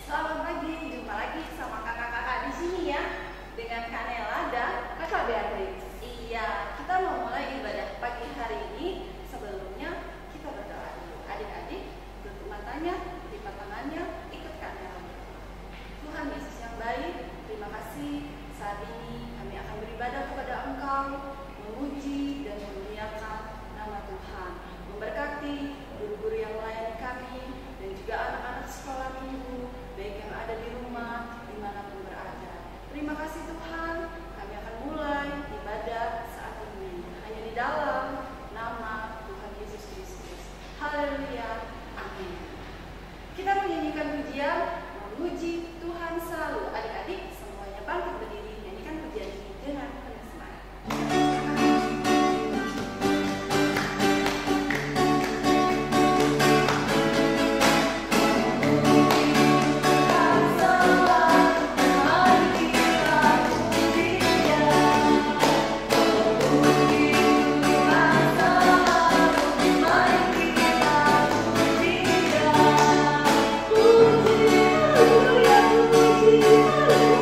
Selamat pagi, jumpa lagi sama kakak-kakak di sini ya, dengan Kak Nela dan Kakak Beatrix. Iya, kita mau mulai ibadah pagi hari ini. Sebelumnya kita berdoa dulu. Adik-adik, tutup matanya, lipat tangannya, ikut Kak Nela. Tuhan Yesus yang baik, terima kasih saat ini kami akan beribadah kepada Engkau, memuji dan memuliakan nama Tuhan, memberkati guru-guru yang melayani kami dan juga anak-anak sekolah minggu, baik yang ada di rumah, dimanapun berada. Terima kasih Tuhan, kami akan mulai ibadah saat ini hanya di dalam nama Tuhan Yesus Kristus. Haleluya, amin. Kita menyanyikan pujian memuji Tuhan selalu. Adik-adik semuanya bangkit berdiri, nyanyikan pujian ini dengan penuh semangat. Puji, haleluya, puji, haleluya.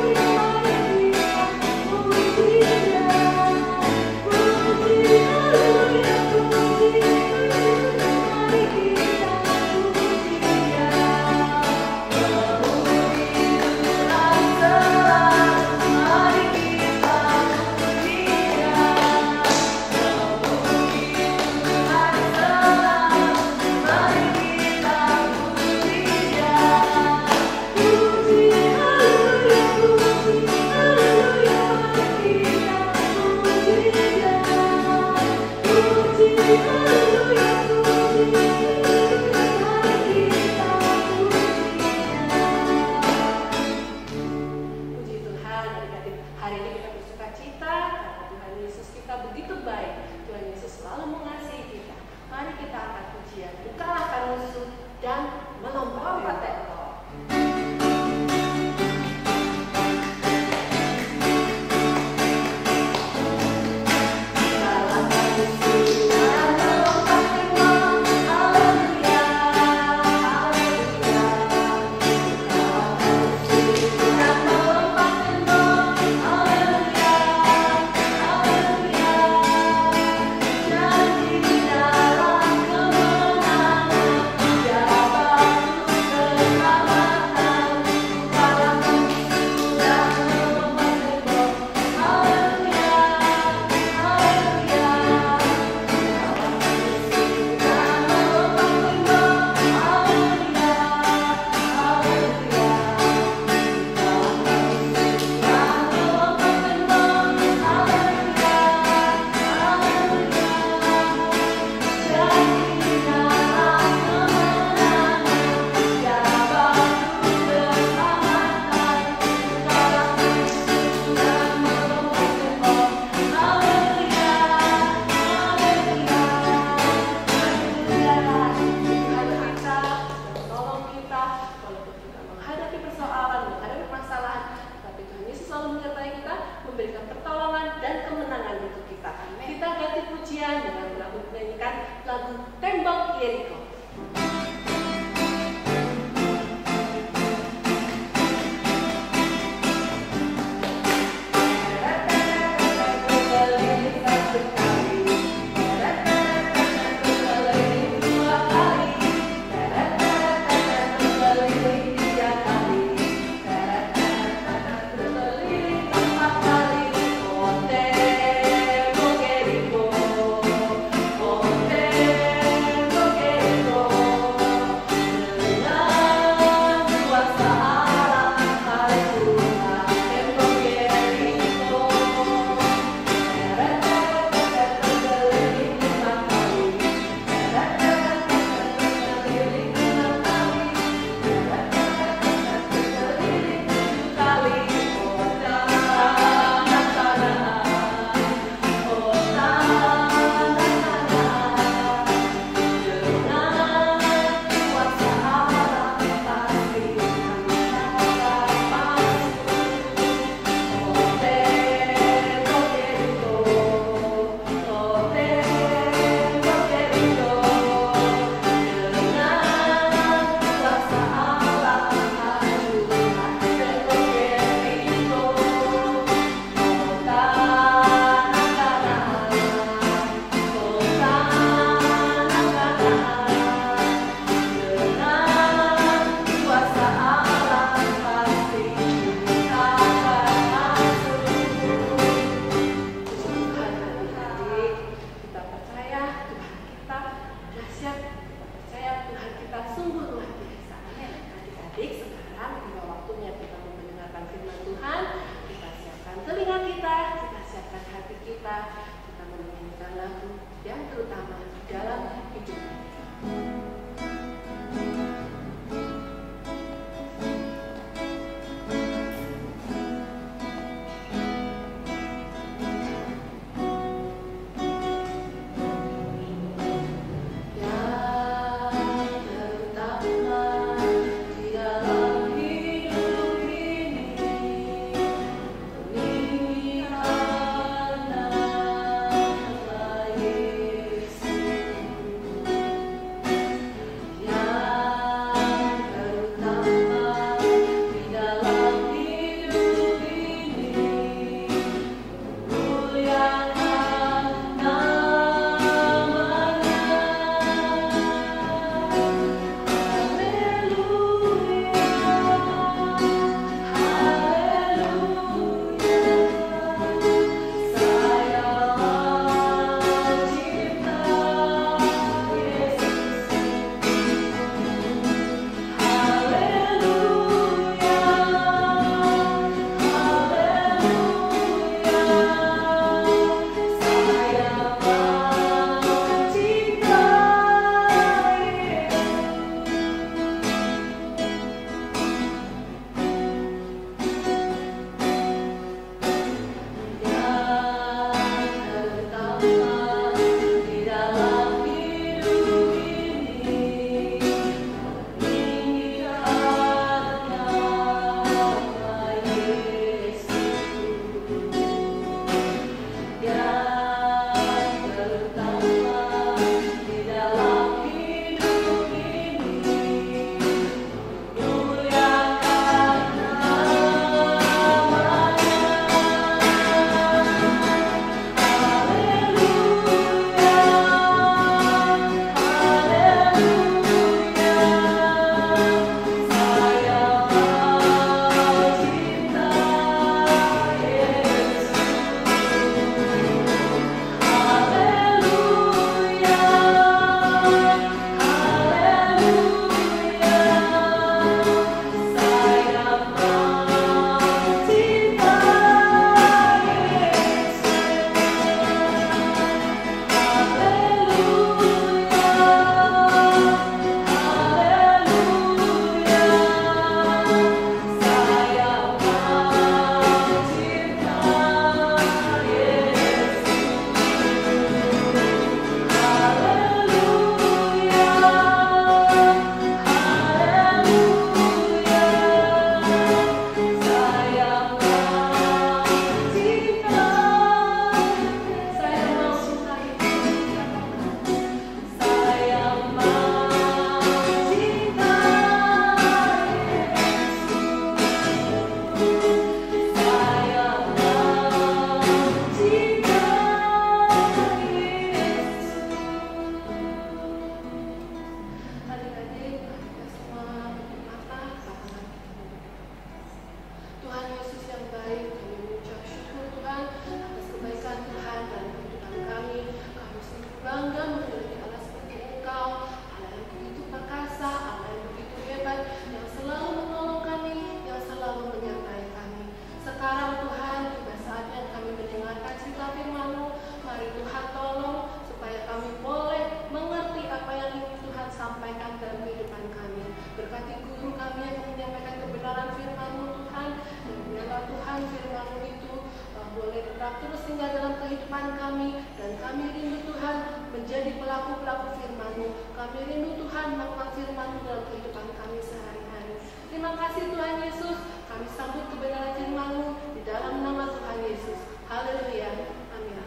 Kami rindu Tuhan melakukan firman-Mu dalam kehidupan kami sehari-hari. Terima kasih Tuhan Yesus, kami sambut kebenaran firman-Mu di dalam nama Tuhan Yesus. Haleluya. Amin.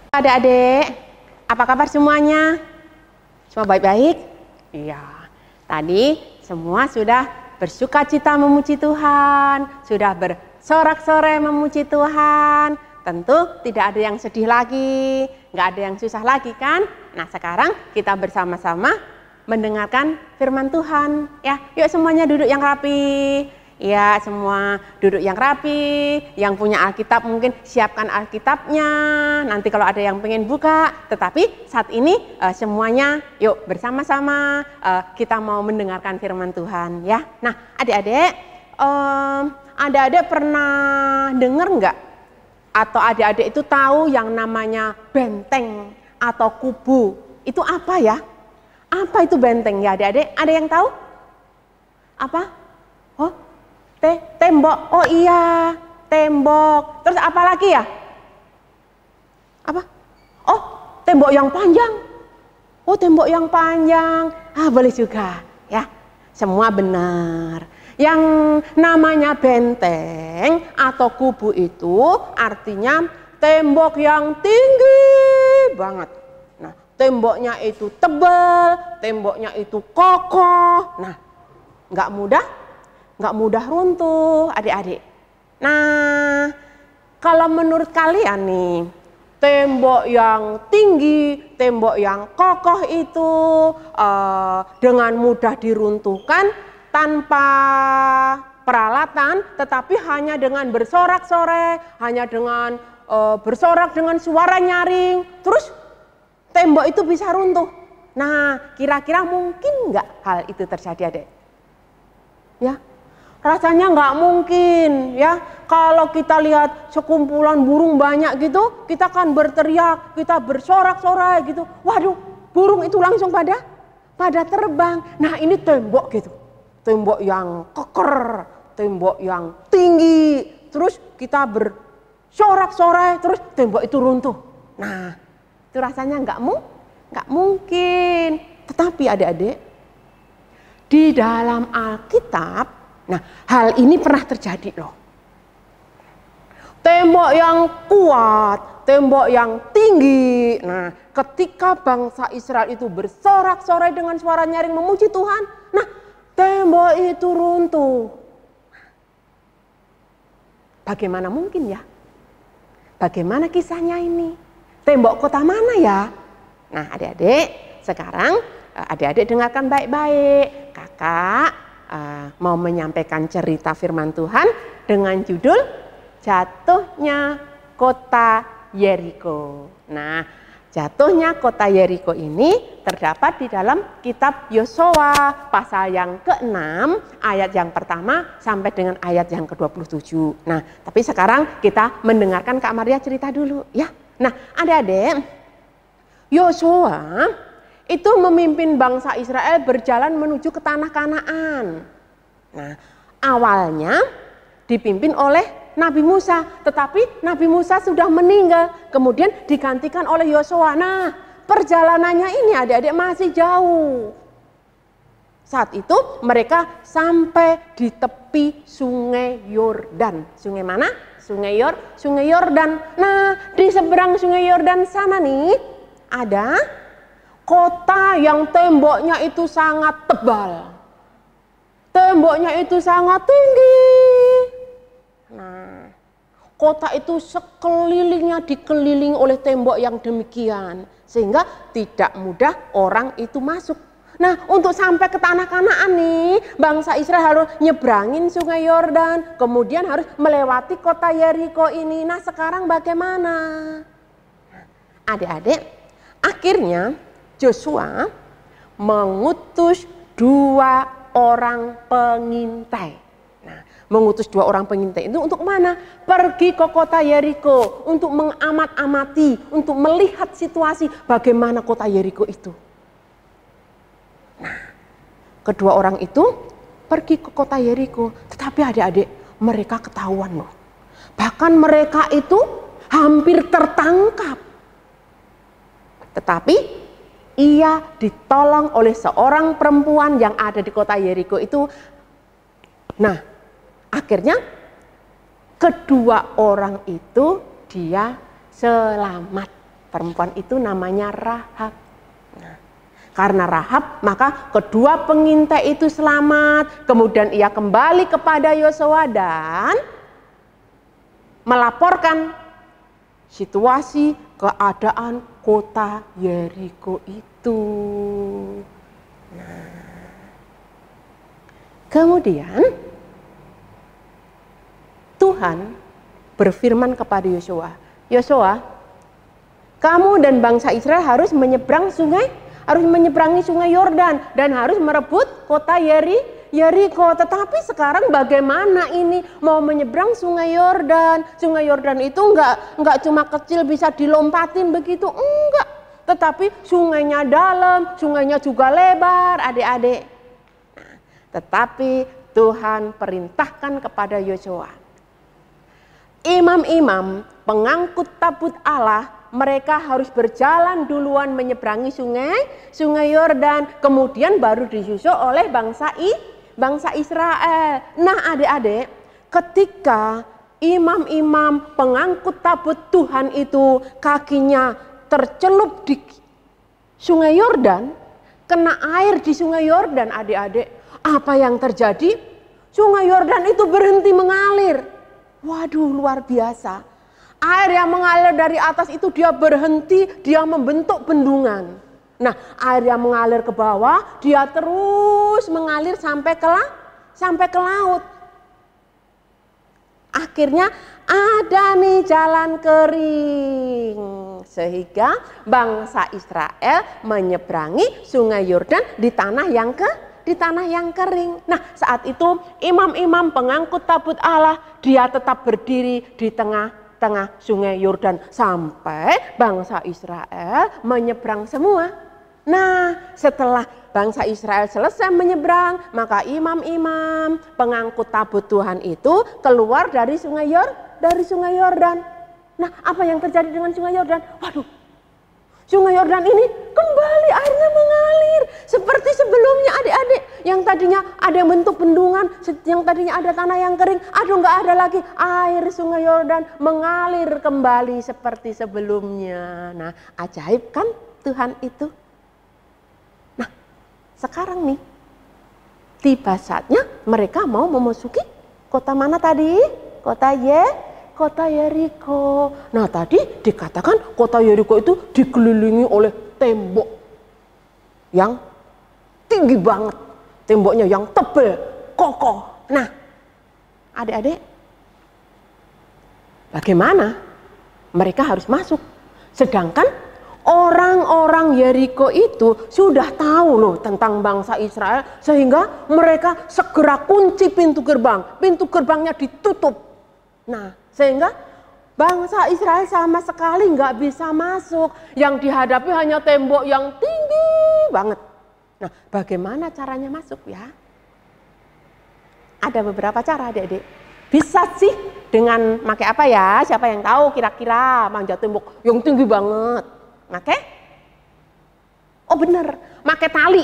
Adik-adik, apa kabar semuanya? Semua baik-baik? Iya. Tadi semua sudah bersukacita memuji Tuhan, sudah bersorak-sorai memuji Tuhan. Tentu tidak ada yang sedih lagi, nggak ada yang susah lagi kan? Nah sekarang kita bersama-sama mendengarkan firman Tuhan. Ya, yuk semuanya duduk yang rapi. Ya, semua duduk yang rapi. Yang punya Alkitab mungkin siapkan Alkitabnya. Nanti kalau ada yang pengen buka. Tetapi saat ini semuanya yuk bersama-sama kita mau mendengarkan firman Tuhan. Ya, nah adik-adik, adik-adik pernah dengar nggak? Atau adik-adik itu tahu yang namanya benteng atau kubu. Itu apa ya? Apa itu benteng ya adik-adik? Ada yang tahu? Apa? Oh, tembok. Oh iya, tembok. Terus apa lagi ya? Apa? Oh, tembok yang panjang. Oh, tembok yang panjang. Ah, boleh juga ya. Semua benar. Yang namanya benteng atau kubu itu artinya tembok yang tinggi banget. Nah, temboknya itu tebal, temboknya itu kokoh. Nah, nggak mudah runtuh, adik-adik. Nah, kalau menurut kalian nih, tembok yang tinggi, tembok yang kokoh itu dengan mudah diruntuhkan tanpa peralatan, tetapi hanya dengan bersorak-sorai, hanya dengan bersorak dengan suara nyaring, terus tembok itu bisa runtuh. Nah, kira-kira mungkin nggak hal itu terjadi, adik? Ya, rasanya nggak mungkin, ya. Kalau kita lihat sekumpulan burung banyak gitu, kita kan berteriak, kita bersorak-sorai gitu. Waduh, burung itu langsung pada terbang. Nah, ini tembok gitu. Tembok yang keker, tembok yang tinggi, terus kita bersorak-sorai, terus tembok itu runtuh. Nah, itu rasanya nggak mungkin. Tetapi adik-adik, di dalam Alkitab, nah hal ini pernah terjadi loh. Tembok yang kuat, tembok yang tinggi. Nah, ketika bangsa Israel itu bersorak-sorai dengan suara nyaring memuji Tuhan, nah tembok itu runtuh. Bagaimana mungkin ya? Bagaimana kisahnya ini? Tembok kota mana ya? Nah adik-adik, sekarang adik-adik dengarkan baik-baik. Kakak mau menyampaikan cerita firman Tuhan dengan judul Jatuhnya Kota Yeriko. Nah, jatuhnya kota Yeriko ini terdapat di dalam kitab Yosua pasal yang ke-6 ayat yang pertama sampai dengan ayat yang ke-27. Nah, tapi sekarang kita mendengarkan Kak Maria cerita dulu ya. Nah, adik-adik, Yosua itu memimpin bangsa Israel berjalan menuju ke tanah Kanaan. Nah, awalnya dipimpin oleh Nabi Musa, tetapi Nabi Musa sudah meninggal, kemudian digantikan oleh Yosua. Nah, perjalanannya ini adik-adik masih jauh. Saat itu mereka sampai di tepi Sungai Yordan. Sungai mana? Sungai Yordan. Nah, di seberang Sungai Yordan sana nih ada kota yang temboknya itu sangat tebal. Temboknya itu sangat tinggi. Nah, kota itu sekelilingnya dikelilingi oleh tembok yang demikian, sehingga tidak mudah orang itu masuk. Nah, untuk sampai ke tanah Kanaan nih, bangsa Israel harus nyebrangin Sungai Yordan, kemudian harus melewati kota Yeriko ini. Nah, sekarang bagaimana? Adik-adik, akhirnya Joshua mengutus 2 orang pengintai. Mengutus 2 orang pengintai itu untuk mana? Pergi ke kota Yeriko untuk mengamat-amati, untuk melihat situasi bagaimana kota Yeriko itu. Nah, kedua orang itu pergi ke kota Yeriko, tetapi adik-adik mereka ketahuan loh. Bahkan mereka itu hampir tertangkap. Tetapi ia ditolong oleh seorang perempuan yang ada di kota Yeriko itu. Nah, akhirnya kedua orang itu dia selamat. Perempuan itu namanya Rahab. Nah, karena Rahab, maka kedua pengintai itu selamat. Kemudian ia kembali kepada Yosua dan melaporkan situasi keadaan kota Yeriko itu. Nah, kemudian Tuhan berfirman kepada Yosua, Yosua, kamu dan bangsa Israel harus menyeberangi sungai Yordan dan harus merebut kota Yeriko. Tetapi sekarang bagaimana ini mau menyeberang sungai Yordan? Sungai Yordan itu enggak cuma kecil bisa dilompatin begitu, enggak. Tetapi sungainya dalam, sungainya juga lebar, adik-adik. Nah, tetapi Tuhan perintahkan kepada Yosua, imam-imam pengangkut tabut Allah, mereka harus berjalan duluan menyeberangi sungai Yordan, kemudian baru disusul oleh bangsa Israel. Nah, adik-adik, ketika imam-imam pengangkut tabut Tuhan itu kakinya tercelup di sungai Yordan, kena air di sungai Yordan, adik-adik, apa yang terjadi? Sungai Yordan itu berhenti mengalir. Waduh, luar biasa. Air yang mengalir dari atas itu dia berhenti, dia membentuk bendungan. Nah, air yang mengalir ke bawah, dia terus mengalir sampai ke laut. Akhirnya ada nih jalan kering, sehingga bangsa Israel menyeberangi sungai Yordan di tanah yang kering. Nah, saat itu imam-imam pengangkut tabut Allah, dia tetap berdiri di tengah sungai Yordan sampai bangsa Israel menyeberang semua. Nah, setelah bangsa Israel selesai menyeberang, maka imam-imam pengangkut tabut Tuhan itu keluar dari sungai Yordan. Nah, apa yang terjadi dengan sungai Yordan? Waduh, sungai Yordan ini kembali airnya mengalir seperti sebelumnya, adik-adik. Yang tadinya ada yang bentuk bendungan, yang tadinya ada tanah yang kering, aduh nggak ada lagi. Air sungai Yordan mengalir kembali seperti sebelumnya. Nah, ajaib kan Tuhan itu. Nah, sekarang nih tiba saatnya mereka mau memasuki kota mana tadi? Kota Yeriko. Nah, tadi dikatakan kota Yeriko itu dikelilingi oleh tembok yang tinggi banget, temboknya yang tebal, kokoh. Nah, adik-adik, bagaimana mereka harus masuk? Sedangkan orang-orang Yeriko itu sudah tahu loh tentang bangsa Israel, sehingga mereka segera kunci pintu gerbang. Pintu gerbangnya ditutup. Nah, sehingga bangsa Israel sama sekali nggak bisa masuk. Yang dihadapi hanya tembok yang tinggi banget. Nah, bagaimana caranya masuk ya? Ada beberapa cara, adik-adik. Bisa sih dengan pakai apa ya? Siapa yang tahu kira-kira manjat tembok yang tinggi banget? Pakai? Oh bener, pakai tali.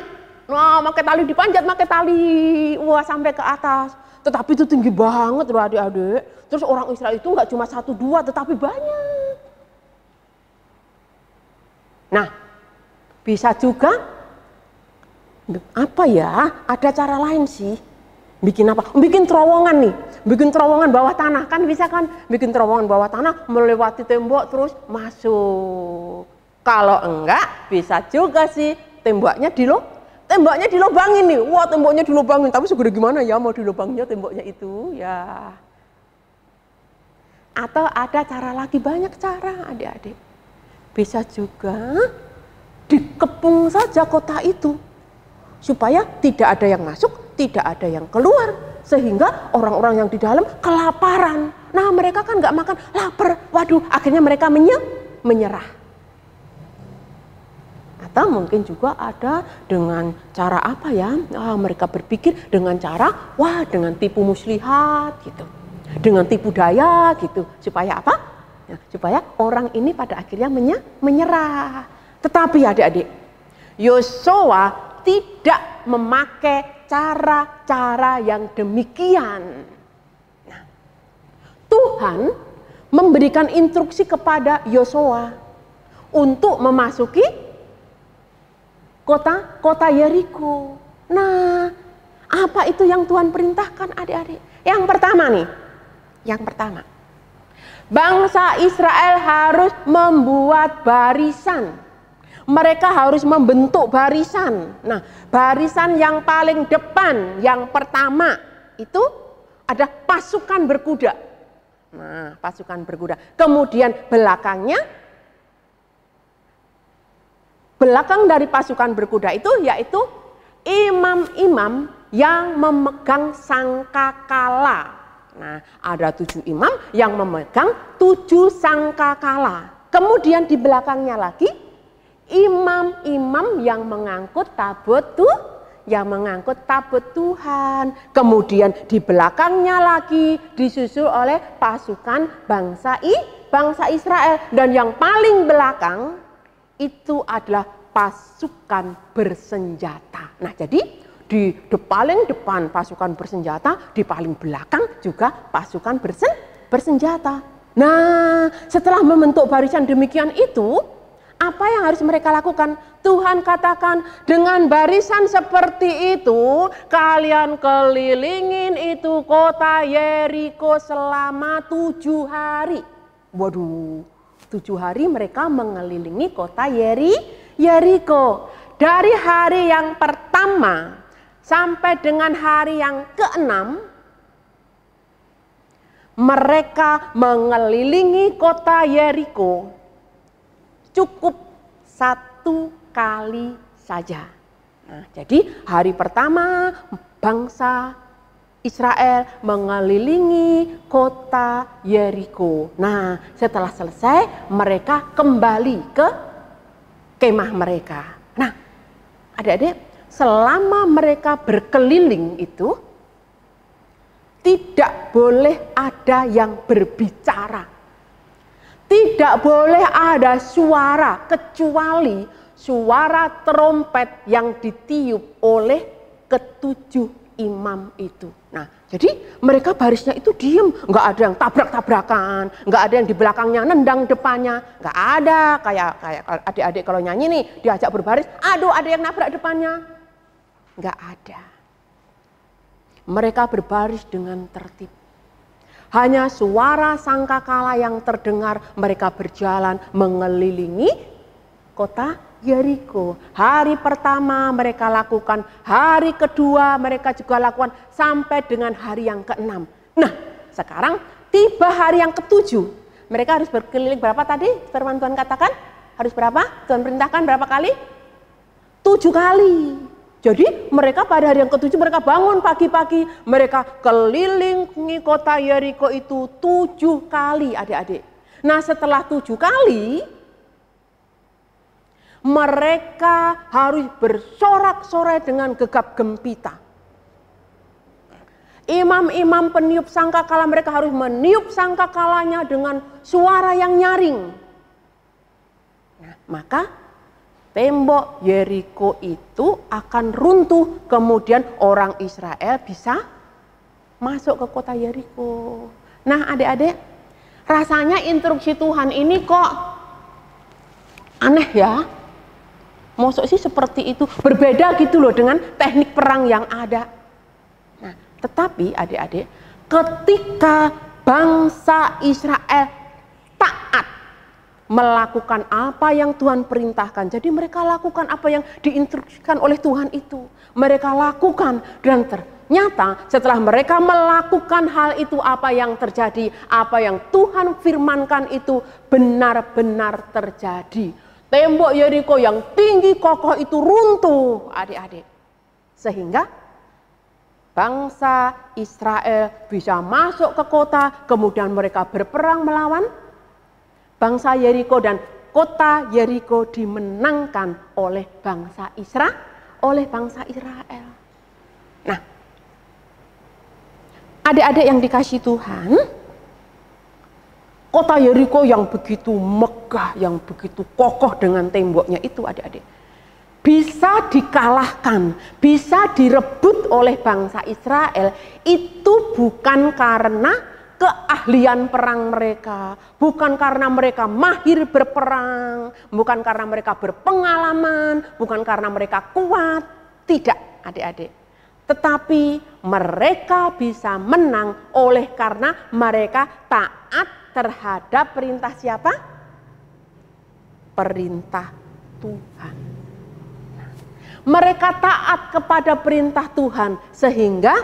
Wah, pakai tali dipanjat, pakai tali. Wah, sampai ke atas. Tetapi itu tinggi banget loh, adik-adik. Terus orang Israel itu nggak cuma 1-2, tetapi banyak. Nah, bisa juga apa ya? Ada cara lain sih. Bikin apa? Bikin terowongan nih. Bikin terowongan bawah tanah, kan bisa kan? Bikin terowongan bawah tanah, melewati tembok terus masuk. Kalau enggak, bisa juga sih temboknya dilubangin nih. Wah, temboknya dilubangin, tapi segede gimana ya mau dilubanginnya temboknya itu ya. Atau ada cara lagi, banyak cara, adik-adik. Bisa juga dikepung saja kota itu supaya tidak ada yang masuk, tidak ada yang keluar, sehingga orang-orang yang di dalam kelaparan. Nah, mereka kan nggak makan, lapar. Waduh, akhirnya mereka menyerah. Atau mungkin juga ada dengan cara apa ya? Mereka berpikir dengan cara, dengan tipu muslihat gitu, dengan tipu daya gitu, supaya apa? Ya, supaya orang ini pada akhirnya menyerah. Tetapi adik-adik, Yosua tidak memakai cara-cara yang demikian. Nah, Tuhan memberikan instruksi kepada Yosua untuk memasuki kota Yeriko. Nah, apa itu yang Tuhan perintahkan adik-adik? Yang pertama, bangsa Israel harus membuat barisan. Mereka harus membentuk barisan. Nah, barisan yang paling depan, yang pertama itu ada pasukan berkuda. Nah, pasukan berkuda. Kemudian belakang dari pasukan berkuda itu yaitu imam-imam yang memegang sangkakala. Nah, ada 7 imam yang memegang 7 sangkakala. Kemudian di belakangnya lagi imam-imam yang mengangkut tabut Tuhan. Kemudian di belakangnya lagi disusul oleh pasukan bangsa Israel. Dan yang paling belakang itu adalah pasukan bersenjata. Nah, jadi di paling depan pasukan bersenjata, di paling belakang juga pasukan bersenjata. Nah, setelah membentuk barisan demikian itu, apa yang harus mereka lakukan? Tuhan katakan, dengan barisan seperti itu, kalian kelilingin itu kota Yeriko selama 7 hari. Waduh, 7 hari mereka mengelilingi kota Yeriko. Dari hari yang pertama sampai dengan hari yang ke-6, mereka mengelilingi kota Yeriko cukup 1 kali saja. Nah, jadi hari pertama bangsa Israel mengelilingi kota Yeriko. Nah, setelah selesai mereka kembali ke kemah mereka. Nah, adik-adik, selama mereka berkeliling itu tidak boleh ada yang berbicara. Tidak boleh ada suara kecuali suara trompet yang ditiup oleh ke-7 imam itu. Nah, jadi mereka barisnya itu diem, nggak ada yang tabrak-tabrakan, nggak ada yang di belakangnya nendang depannya, nggak ada kayak adik-adik kalau nyanyi nih diajak berbaris, aduh ada yang nabrak depannya, nggak ada. Mereka berbaris dengan tertib. Hanya suara sangkakala yang terdengar, mereka berjalan mengelilingi kota Yeriko. Hari pertama mereka lakukan, hari kedua mereka juga lakukan, sampai dengan hari yang ke-6. Nah, sekarang tiba hari yang ke-7. Mereka harus berkeliling berapa tadi? Firman Tuhan katakan, harus berapa? Tuhan perintahkan berapa kali? 7 kali. Jadi mereka pada hari yang ke-7 mereka bangun pagi-pagi, mereka kelilingi kota Yeriko itu 7 kali adik-adik. Nah, setelah 7 kali, mereka harus bersorak-sorai dengan gegap gempita. Imam-imam peniup sangkakala mereka harus meniup sangkakalanya dengan suara yang nyaring. Nah, maka tembok Yeriko itu akan runtuh, kemudian orang Israel bisa masuk ke kota Yeriko. Nah, adik-adik, rasanya instruksi Tuhan ini kok aneh ya. Maksud sih seperti itu, berbeda gitu loh dengan teknik perang yang ada. Nah, tetapi adik-adik, ketika bangsa Israel taat melakukan apa yang Tuhan perintahkan, jadi mereka lakukan apa yang diinstruksikan oleh Tuhan itu. Mereka lakukan, dan ternyata setelah mereka melakukan hal itu, apa yang terjadi, apa yang Tuhan firmankan itu benar-benar terjadi. Tembok Yeriko yang tinggi kokoh itu runtuh adik-adik. Sehingga bangsa Israel bisa masuk ke kota, kemudian mereka berperang melawan bangsa Yeriko, dan kota Yeriko dimenangkan oleh bangsa Israel. Nah, adik-adik yang dikasihi Tuhan, kota Yeriko yang begitu megah, yang begitu kokoh dengan temboknya itu adik-adik, bisa dikalahkan, bisa direbut oleh bangsa Israel, itu bukan karena keahlian perang mereka, bukan karena mereka mahir berperang, bukan karena mereka berpengalaman, bukan karena mereka kuat, tidak adik-adik. Tetapi mereka bisa menang oleh karena mereka taat terhadap perintah siapa? Perintah Tuhan. Mereka taat kepada perintah Tuhan sehingga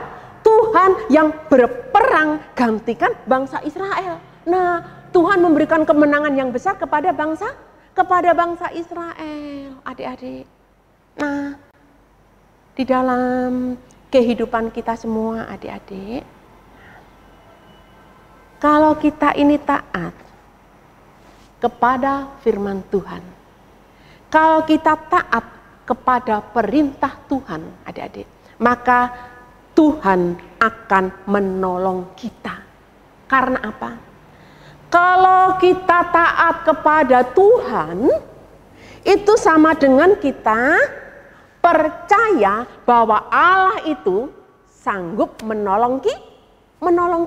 Tuhan yang berperang gantikan bangsa Israel. Nah, Tuhan memberikan kemenangan yang besar kepada bangsa Israel, adik-adik. Nah, di dalam kehidupan kita semua adik-adik, kalau kita ini taat kepada firman Tuhan, kalau kita taat kepada perintah Tuhan, adik-adik, maka Tuhan akan menolong kita. Karena apa? Kalau kita taat kepada Tuhan, itu sama dengan kita percaya bahwa Allah itu sanggup menolong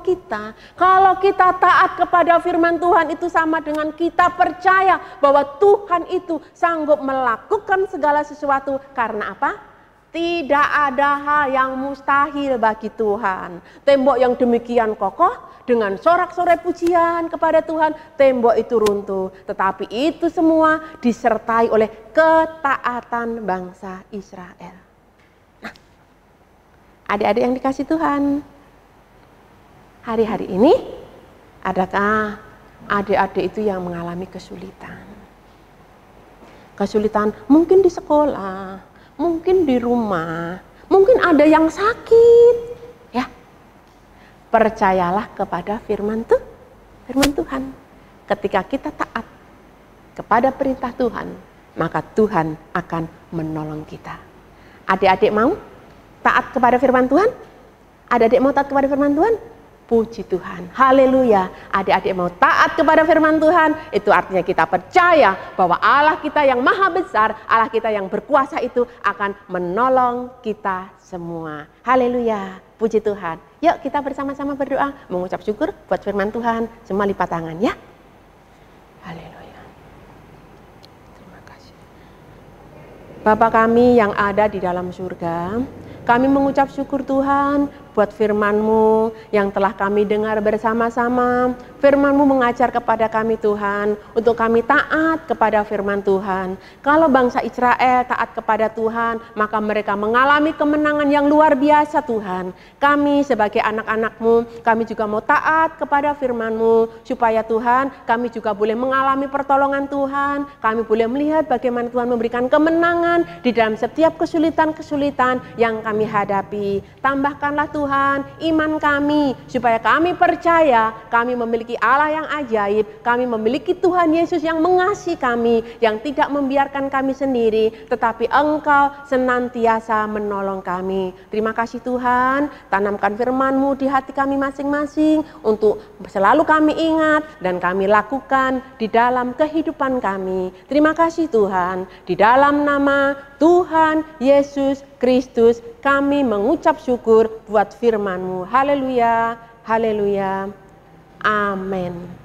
kita. Kalau kita taat kepada firman Tuhan, itu sama dengan kita percaya bahwa Tuhan itu sanggup melakukan segala sesuatu. Karena apa? Tidak ada hal yang mustahil bagi Tuhan. Tembok yang demikian kokoh, dengan sorak-sorai pujian kepada Tuhan, tembok itu runtuh. Tetapi itu semua disertai oleh ketaatan bangsa Israel. Nah, adik-adik yang dikasih Tuhan, hari-hari ini, adakah adik-adik itu yang mengalami kesulitan? Kesulitan mungkin di sekolah, mungkin di rumah, mungkin ada yang sakit. Ya, percayalah kepada firman Tuhan. Ketika kita taat kepada perintah Tuhan, maka Tuhan akan menolong kita. Adik-adik mau taat kepada firman Tuhan? Adik-adik mau taat kepada firman Tuhan? Puji Tuhan, haleluya. Adik-adik mau taat kepada firman Tuhan, itu artinya kita percaya bahwa Allah kita yang maha besar, Allah kita yang berkuasa itu akan menolong kita semua. Haleluya, puji Tuhan. Yuk kita bersama-sama berdoa, mengucap syukur buat firman Tuhan. Semua lipat tangan ya. Haleluya. Terima kasih. Bapa kami yang ada di dalam surga, kami mengucap syukur Tuhan buat firman-Mu yang telah kami dengar bersama-sama. Firman-Mu mengajar kepada kami Tuhan, untuk kami taat kepada firman Tuhan. Kalau bangsa Israel taat kepada Tuhan, maka mereka mengalami kemenangan yang luar biasa Tuhan. Kami sebagai anak-anak-Mu, kami juga mau taat kepada firman-Mu, supaya Tuhan kami juga boleh mengalami pertolongan Tuhan. Kami boleh melihat bagaimana Tuhan memberikan kemenangan di dalam setiap kesulitan-kesulitan yang kami hadapi. Tambahkanlah Tuhan iman kami, supaya kami percaya kami memiliki Allah yang ajaib, kami memiliki Tuhan Yesus yang mengasihi kami, yang tidak membiarkan kami sendiri, tetapi Engkau senantiasa menolong kami. Terima kasih Tuhan, tanamkan firman-Mu di hati kami masing-masing, untuk selalu kami ingat dan kami lakukan di dalam kehidupan kami. Terima kasih Tuhan, di dalam nama Tuhan Yesus Kristus kami mengucap syukur buat firman-Mu. Haleluya, haleluya, amin.